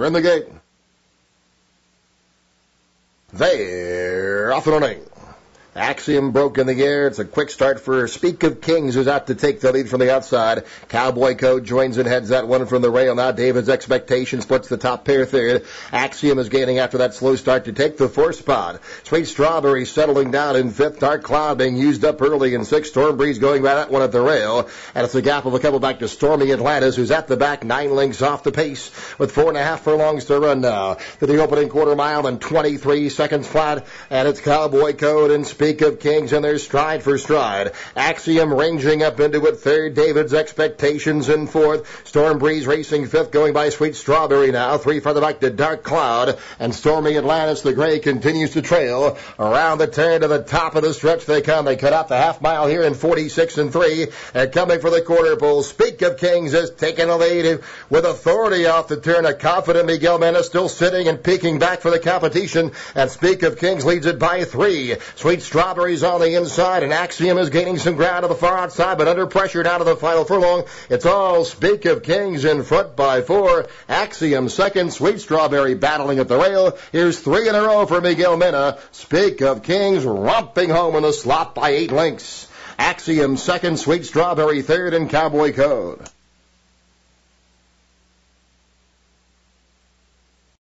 They're in the gate. They're off and running. Axiom broke in the air. It's a quick start for Speak of Kings, who's out to take the lead from the outside. Cowboy Code joins and heads that one from the rail. Now David's Expectation splits the top pair third. Axiom is gaining after that slow start to take the fourth spot. Sweet Strawberry settling down in fifth. Dark Cloud being used up early in sixth. Storm Breeze going by that one at the rail. And it's a gap of a couple back to Stormy Atlantis, who's at the back. 9 lengths off the pace with 4.5 furlongs to run now. To the opening quarter mile and 23 seconds flat. And it's Cowboy Code and Speak of Kings in their stride for stride. Axiom ranging up into it third. David's Expectations in fourth. Storm Breeze racing fifth, going by Sweet Strawberry now. 3 further back to Dark Cloud. And Stormy Atlantis, the gray, continues to trail. Around the turn to the top of the stretch they come. They cut out the half mile here in 46 and 3. And coming for the quarter pole, Speak of Kings is taking a lead with authority off the turn. A confident Miguel Mena still sitting and peeking back for the competition. And Speak of Kings leads it by 3. Sweet Strawberry's on the inside, and Axiom is gaining some ground to the far outside, but under pressure down to the final furlong. It's all Speak of Kings in front by 4. Axiom second, Sweet Strawberry battling at the rail. Here's 3 in a row for Miguel Mena. Speak of Kings romping home in the slot by 8 lengths. Axiom second, Sweet Strawberry third, and Cowboy Code.